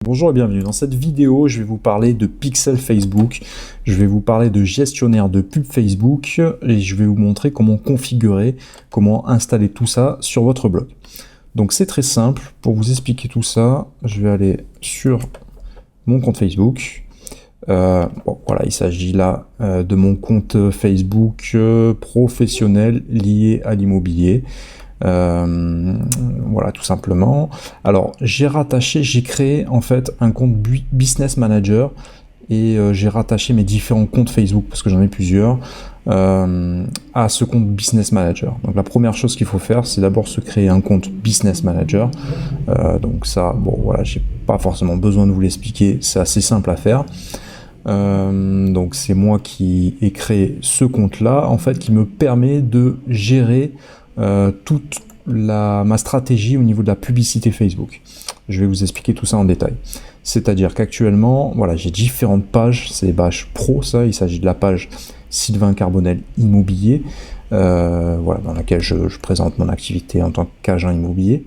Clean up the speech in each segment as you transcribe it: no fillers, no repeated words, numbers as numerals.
Bonjour et bienvenue. Dans cette vidéo, je vais vous parler de Pixel Facebook, je vais vous parler de gestionnaire de pub Facebook et je vais vous montrer comment configurer, comment installer tout ça sur votre blog. Donc c'est très simple. Pour vous expliquer tout ça, je vais aller sur mon compte Facebook. Voilà, il s'agit là de mon compte Facebook professionnel lié à l'immobilier. Voilà, tout simplement. Alors, j'ai créé en fait un compte Business Manager et j'ai rattaché mes différents comptes Facebook, parce que j'en ai plusieurs, à ce compte Business Manager. Donc la première chose qu'il faut faire, c'est d'abord se créer un compte Business Manager. Donc ça, bon voilà, j'ai pas forcément besoin de vous l'expliquer, c'est assez simple à faire. Donc c'est moi qui ai créé ce compte-là, en fait, qui me permet de gérer toute ma stratégie au niveau de la publicité Facebook. Je vais vous expliquer tout ça en détail. C'est-à-dire qu'actuellement, voilà, j'ai différentes pages, c'est des pages pro, ça, il s'agit de la page Sylvain Carbonel Immobilier, voilà, dans laquelle je présente mon activité en tant qu'agent immobilier.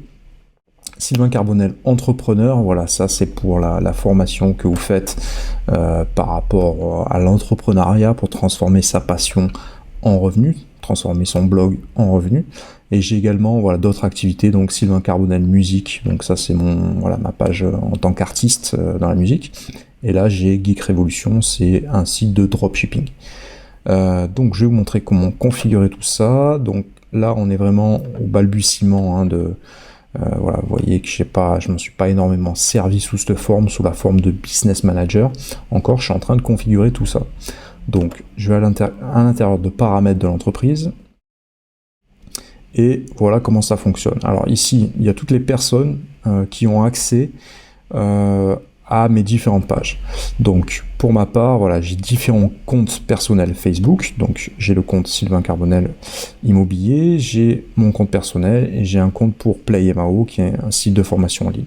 Sylvain Carbonel Entrepreneur, voilà, ça c'est pour la formation que vous faites par rapport à l'entrepreneuriat pour transformer sa passion en revenu, transformer son blog en revenu. Et j'ai également d'autres activités, donc Sylvain Carbonel Musique, donc ça c'est ma page en tant qu'artiste dans la musique. Et là j'ai Geek Révolution, c'est un site de dropshipping. Donc je vais vous montrer comment configurer tout ça. Donc là on est vraiment au balbutiement vous voyez que je m'en suis pas énormément servi sous la forme de Business Manager. Encore, je suis en train de configurer tout ça. Donc, je vais à l'intérieur de paramètres de l'entreprise. Et voilà comment ça fonctionne. Alors ici, il y a toutes les personnes qui ont accès à mes différentes pages. Donc, pour ma part, voilà, j'ai différents comptes personnels Facebook. Donc, j'ai le compte Sylvain Carbonel Immobilier, j'ai mon compte personnel et j'ai un compte pour PlayMAO, qui est un site de formation en ligne.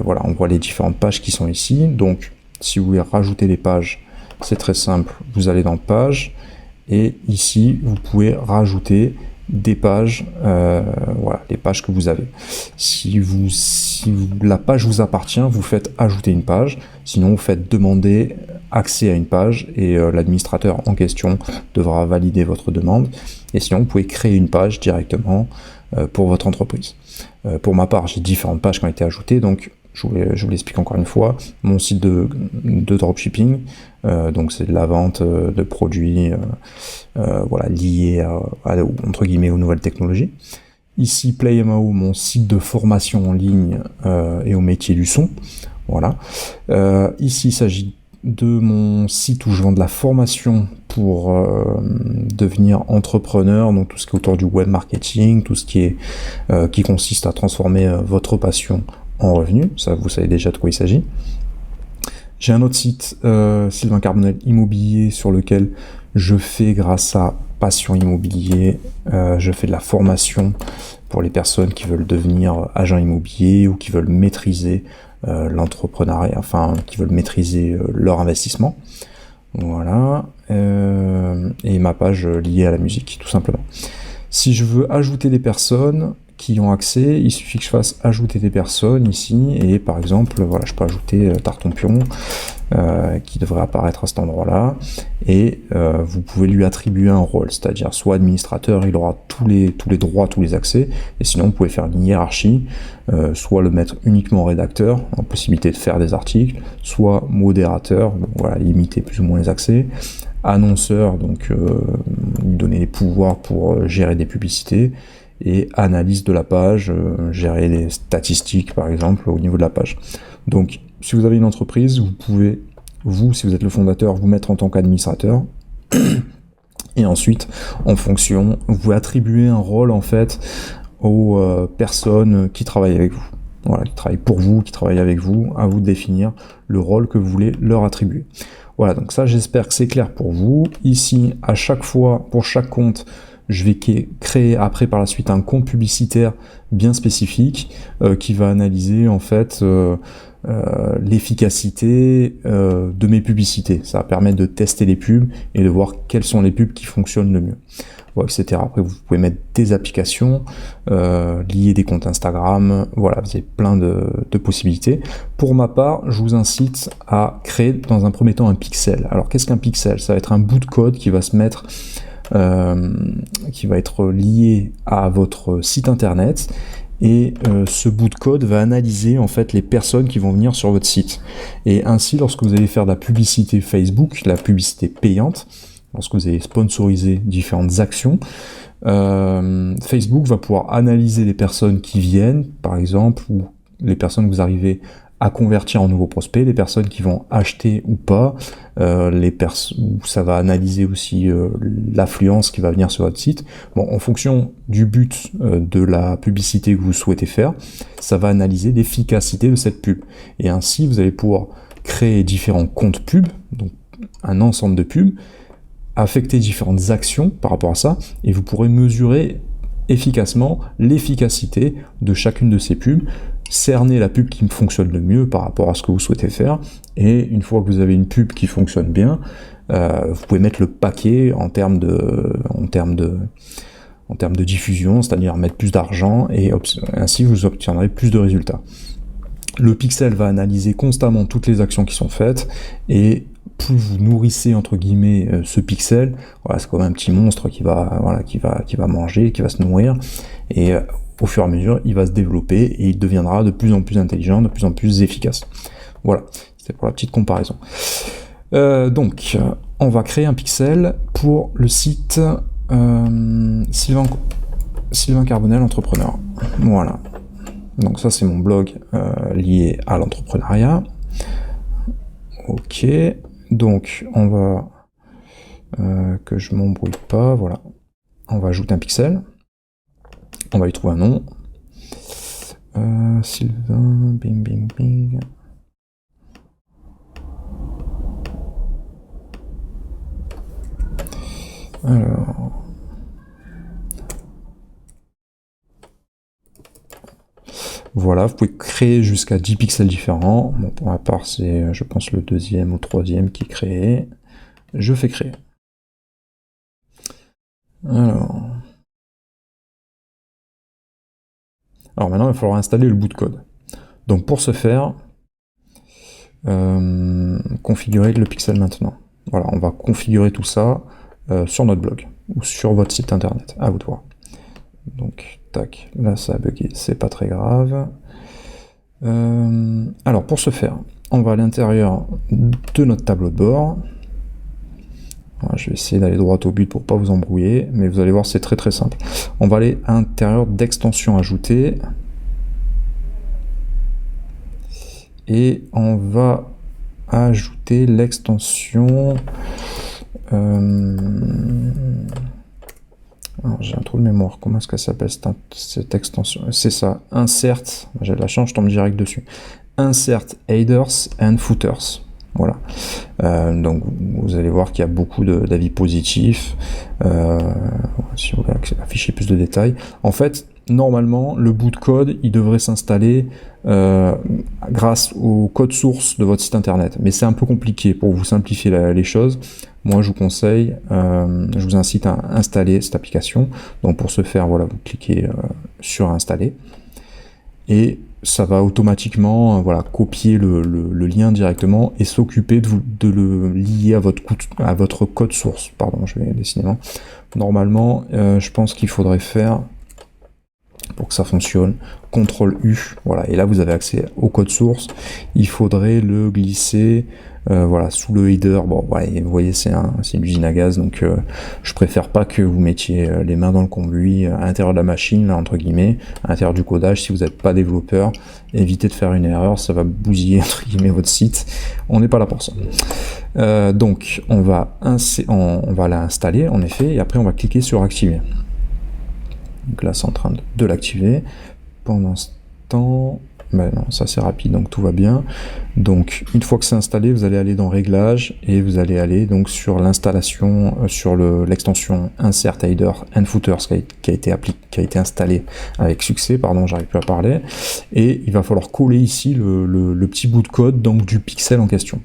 Voilà, on voit les différentes pages qui sont ici. Donc, si vous voulez rajouter des pages, c'est très simple. Vous allez dans Pages et ici, vous pouvez rajouter des pages, voilà, les pages que vous avez. Si la page vous appartient, vous faites ajouter une page, sinon vous faites demander accès à une page et l'administrateur en question devra valider votre demande, et sinon vous pouvez créer une page directement pour votre entreprise. Pour ma part, j'ai différentes pages qui ont été ajoutées, donc je vous l'explique encore une fois, mon site de dropshipping, donc c'est de la vente de produits liés entre guillemets aux nouvelles technologies. Ici PlayMAO, mon site de formation en ligne et au métier du son. Voilà. Ici il s'agit de mon site où je vends de la formation pour devenir entrepreneur, donc tout ce qui est autour du web marketing, tout ce qui consiste à transformer votre passion en revenu. Ça, vous savez déjà de quoi il s'agit. J'ai un autre site, Sylvain Carbonel Immobilier, sur lequel je fais, grâce à Passion Immobilier, je fais de la formation pour les personnes qui veulent devenir agents immobiliers ou qui veulent maîtriser l'entrepreneuriat, enfin qui veulent maîtriser leur investissement. Voilà. Et ma page liée à la musique, tout simplement. Si je veux ajouter des personnes qui ont accès, il suffit que je fasse ajouter des personnes ici, et par exemple, voilà, je peux ajouter Tartompion, qui devrait apparaître à cet endroit-là, et vous pouvez lui attribuer un rôle, c'est-à-dire soit administrateur, il aura tous les droits, tous les accès, et sinon vous pouvez faire une hiérarchie, soit le mettre uniquement rédacteur, en possibilité de faire des articles, soit modérateur, donc voilà, limiter plus ou moins les accès, annonceur, donc lui donner les pouvoirs pour gérer des publicités, et analyse de la page, gérer les statistiques par exemple au niveau de la page. Donc si vous avez une entreprise, vous pouvez, si vous êtes le fondateur, vous mettre en tant qu'administrateur, et ensuite en fonction, vous attribuez un rôle en fait aux personnes qui travaillent avec vous. Voilà, qui travaillent pour vous, qui travaillent avec vous, à vous de définir le rôle que vous voulez leur attribuer. Voilà, donc ça, j'espère que c'est clair pour vous. Ici, à chaque fois, pour chaque compte, je vais créer après par la suite un compte publicitaire bien spécifique qui va analyser en fait l'efficacité de mes publicités. Ça va permettre de tester les pubs et de voir quelles sont les pubs qui fonctionnent le mieux. bon, etc. Après, vous pouvez mettre des applications, lier des comptes Instagram, voilà, vous avez plein de possibilités. Pour ma part, je vous incite à créer dans un premier temps un pixel. Alors, qu'est-ce qu'un pixel? Ça va être un bout de code qui va se mettre, qui va être lié à votre site internet, et ce bout de code va analyser en fait les personnes qui vont venir sur votre site. Et ainsi, lorsque vous allez faire de la publicité Facebook, la publicité payante, lorsque vous allez sponsoriser différentes actions, Facebook va pouvoir analyser les personnes qui viennent, par exemple, ou les personnes que vous arrivez à convertir en nouveaux prospects, les personnes qui vont acheter ou pas, ça va analyser aussi l'affluence qui va venir sur votre site. Bon, en fonction du but de la publicité que vous souhaitez faire, ça va analyser l'efficacité de cette pub. Et ainsi, vous allez pouvoir créer différents comptes pubs, donc un ensemble de pubs, affecter différentes actions par rapport à ça, et vous pourrez mesurer efficacement l'efficacité de chacune de ces pubs, cerner la pub qui fonctionne le mieux par rapport à ce que vous souhaitez faire, et une fois que vous avez une pub qui fonctionne bien, vous pouvez mettre le paquet en termes de diffusion, c'est-à-dire mettre plus d'argent, et ainsi vous obtiendrez plus de résultats. Le pixel va analyser constamment toutes les actions qui sont faites, et plus vous nourrissez entre guillemets ce pixel, voilà, c'est comme un petit monstre qui va manger, qui va se nourrir, et au fur et à mesure, il va se développer et il deviendra de plus en plus intelligent, de plus en plus efficace. Voilà, c'était pour la petite comparaison. Donc, on va créer un pixel pour le site Sylvain Carbonel Entrepreneur. Voilà. Donc ça, c'est mon blog lié à l'entrepreneuriat. Ok. Donc, on va... que je m'embrouille pas, voilà. On va ajouter un pixel. On va lui trouver un nom. Sylvain, bing, bing, bing. Alors... Voilà, vous pouvez créer jusqu'à 10 pixels différents. Bon, pour ma part, c'est, je pense, le deuxième ou le troisième qui est créé. Je fais créer. Alors maintenant, il va falloir installer le bout de code. Donc pour ce faire, configurer le pixel maintenant. Voilà, on va configurer tout ça sur notre blog ou sur votre site internet, à vous de voir. Donc, tac, là ça a bugué, c'est pas très grave. Alors pour ce faire, on va à l'intérieur de notre tableau de bord. Voilà, je vais essayer d'aller droit au but pour pas vous embrouiller, mais vous allez voir, c'est très très simple. On va aller à l'intérieur d'extensions ajoutées. Et on va ajouter l'extension... j'ai un trou de mémoire, comment est-ce qu'elle s'appelle cette extension? C'est ça, insert, j'ai de la chance, je tombe direct dessus. Insert headers and footers. Voilà. Donc vous allez voir qu'il y a beaucoup d'avis positifs. Si vous voulez afficher plus de détails. En fait, normalement, le bout de code, il devrait s'installer grâce au code source de votre site internet. Mais c'est un peu compliqué. Pour vous simplifier les choses, moi je vous conseille, je vous incite à installer cette application. Donc pour ce faire, voilà, vous cliquez sur installer. Et ça va automatiquement copier le lien directement et s'occuper de le lier à votre code source. Pardon, je vais décidément. Normalement, je pense qu'il faudrait faire, pour que ça fonctionne, CTRL U, voilà, et là vous avez accès au code source. Il faudrait le glisser sous le header. Bon, voilà, vous voyez, c'est une usine à gaz, donc je préfère pas que vous mettiez les mains dans le cambouis à l'intérieur de la machine, là, entre guillemets, à l'intérieur du codage. Si vous n'êtes pas développeur, évitez de faire une erreur, ça va bousiller entre guillemets votre site. On n'est pas là pour ça. Donc on va l'installer en effet, et après on va cliquer sur activer. Donc là c'est en train de l'activer. Pendant ce temps, ben non, ça c'est rapide, donc tout va bien. Donc une fois que c'est installé, vous allez aller dans réglages et vous allez aller donc sur l'installation, sur l'extension Insert Header and Footers qui a été installée avec succès, pardon, j'arrive plus à parler, et il va falloir coller ici le petit bout de code donc du pixel en question.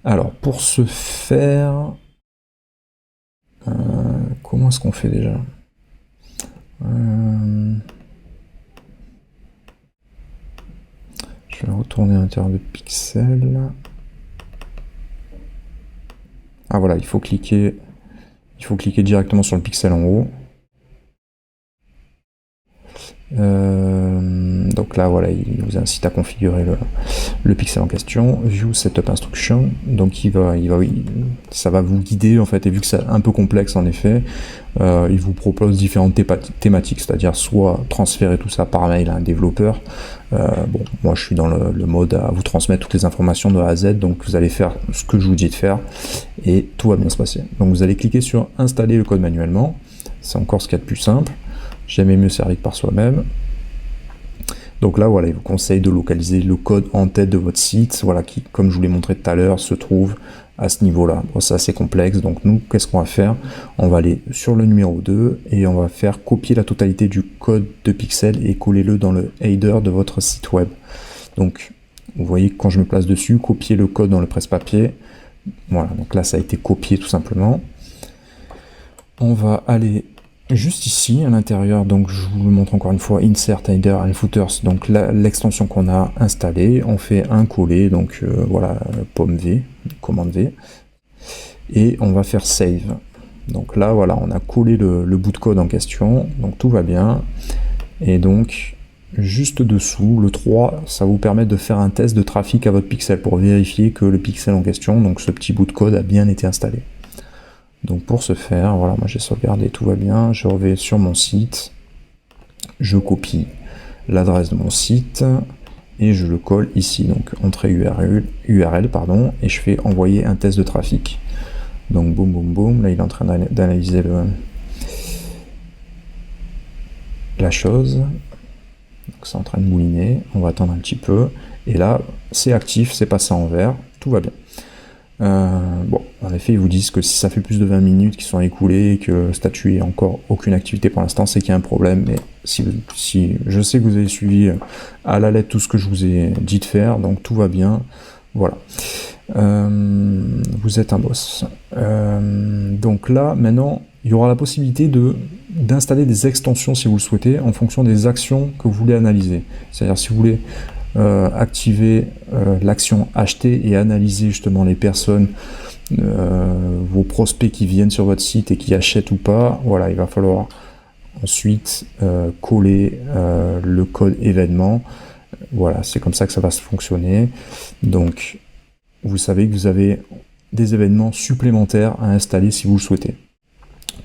Alors pour ce faire, comment est-ce qu'on fait déjà? Je vais retourner à l'intérieur de Pixel. Ah voilà, il faut cliquer directement sur le pixel en haut. Donc là, voilà, il vous incite à configurer le pixel en question. View Setup Instruction. Donc ça va vous guider en fait. Et vu que c'est un peu complexe en effet, il vous propose différentes thématiques, c'est-à-dire soit transférer tout ça par mail à un développeur. Bon, moi je suis dans le mode à vous transmettre toutes les informations de A à Z. Donc vous allez faire ce que je vous dis de faire et tout va bien se passer. Donc vous allez cliquer sur installer le code manuellement. C'est encore ce qu'il y a de plus simple. Jamais mieux servi que par soi-même. Donc là, voilà, il vous conseille de localiser le code en tête de votre site, voilà, qui, comme je vous l'ai montré tout à l'heure, se trouve à ce niveau-là. Bon, c'est assez complexe, donc nous, qu'est-ce qu'on va faire? On va aller sur le numéro 2 et on va faire copier la totalité du code de Pixel et coller-le dans le header de votre site web. Donc, vous voyez que quand je me place dessus, copier le code dans le presse-papier. Voilà, donc là, ça a été copié tout simplement. On va aller juste ici à l'intérieur, donc je vous le montre encore une fois, Insert Header and Footers, donc l'extension qu'on a installée, on fait un coller, donc voilà, pomme V, commande V, et on va faire Save. Donc là, voilà, on a collé le bout de code en question, donc tout va bien, et donc juste dessous, le 3, ça vous permet de faire un test de trafic à votre pixel pour vérifier que le pixel en question, donc ce petit bout de code a bien été installé. Donc pour ce faire, voilà, moi j'ai sauvegardé, tout va bien, je reviens sur mon site, je copie l'adresse de mon site et je le colle ici, donc entrée URL pardon, et je fais envoyer un test de trafic. Donc boum boum boum, là il est en train d'analyser la chose, donc c'est en train de mouliner, on va attendre un petit peu, et là c'est actif, c'est passé en vert, tout va bien. Bon, en effet, ils vous disent que si ça fait plus de 20 minutes qui sont écoulées et que le statut est encore aucune activité pour l'instant, c'est qu'il y a un problème. Mais si je sais que vous avez suivi à la lettre tout ce que je vous ai dit de faire, donc tout va bien. Voilà. Vous êtes un boss. Donc là, maintenant, il y aura la possibilité d'installer des extensions si vous le souhaitez en fonction des actions que vous voulez analyser. C'est-à-dire si vous voulez activer l'action acheter et analyser justement les personnes, vos prospects qui viennent sur votre site et qui achètent ou pas, voilà, il va falloir ensuite coller le code événement. Voilà, c'est comme ça que ça va se fonctionner. Donc vous savez que vous avez des événements supplémentaires à installer si vous le souhaitez.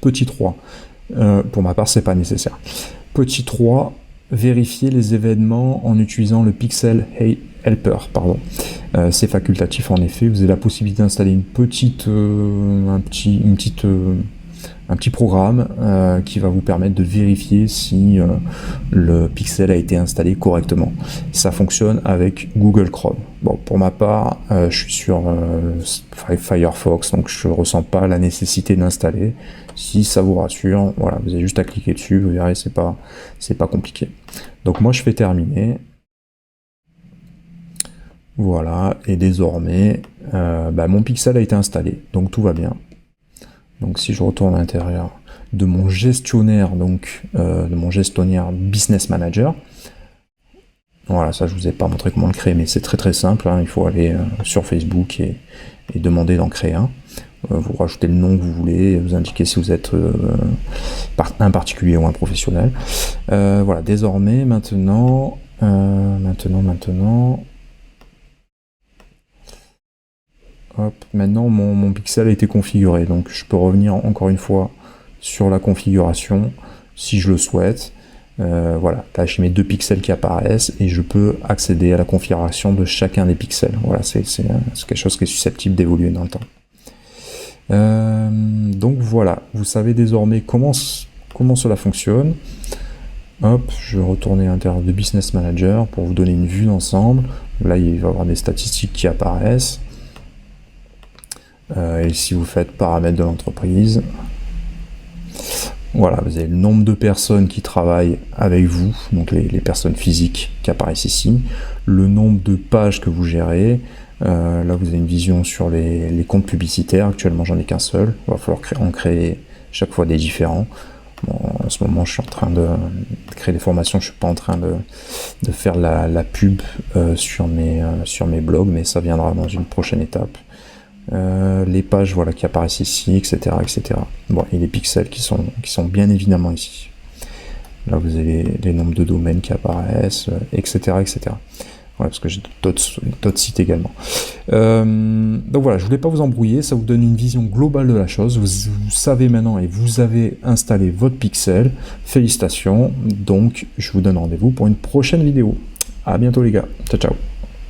Petit 3, pour ma part c'est pas nécessaire. Petit 3, vérifier les événements en utilisant le Pixel Helper, pardon. C'est facultatif en effet, vous avez la possibilité d'installer un petit programme qui va vous permettre de vérifier si le Pixel a été installé correctement. Ça fonctionne avec Google Chrome. Bon, pour ma part, je suis sur Firefox, donc je ne ressens pas la nécessité d'installer. Si ça vous rassure, voilà, vous avez juste à cliquer dessus, vous verrez, c'est pas compliqué. Donc moi je fais terminer. Voilà, et désormais, mon pixel a été installé, donc tout va bien. Donc si je retourne à l'intérieur de mon gestionnaire, donc de mon gestionnaire Business Manager, voilà, ça je vous ai pas montré comment le créer, mais c'est très très simple, hein, il faut aller sur Facebook et demander d'en créer un. Vous rajoutez le nom que vous voulez, vous indiquez si vous êtes un particulier ou un professionnel. Voilà, désormais, maintenant, hop, maintenant mon pixel a été configuré, donc je peux revenir encore une fois sur la configuration si je le souhaite. Voilà, là j'ai mes 2 pixels qui apparaissent et je peux accéder à la configuration de chacun des pixels. Voilà, c'est quelque chose qui est susceptible d'évoluer dans le temps. Donc voilà, vous savez désormais comment cela fonctionne. Hop, je vais retourner à l'intérieur de Business Manager pour vous donner une vue d'ensemble. Là, il va y avoir des statistiques qui apparaissent. Et si vous faites paramètres de l'entreprise, voilà, vous avez le nombre de personnes qui travaillent avec vous, donc les personnes physiques qui apparaissent ici, le nombre de pages que vous gérez. Là, vous avez une vision sur les comptes publicitaires. Actuellement, j'en ai qu'un seul. Il va falloir en créer chaque fois des différents. Bon, en ce moment, je suis en train de créer des formations, je suis pas en train de faire la pub sur mes blogs, mais ça viendra dans une prochaine étape. Les pages voilà, qui apparaissent ici, etc., etc. Bon, et les pixels qui sont bien évidemment ici. Là, vous avez les nombres de domaines qui apparaissent, etc., etc. Ouais, parce que j'ai d'autres sites également. Donc voilà, je voulais pas vous embrouiller, ça vous donne une vision globale de la chose. Vous savez maintenant et vous avez installé votre pixel. Félicitations. Donc, je vous donne rendez-vous pour une prochaine vidéo. À bientôt les gars. Ciao, ciao.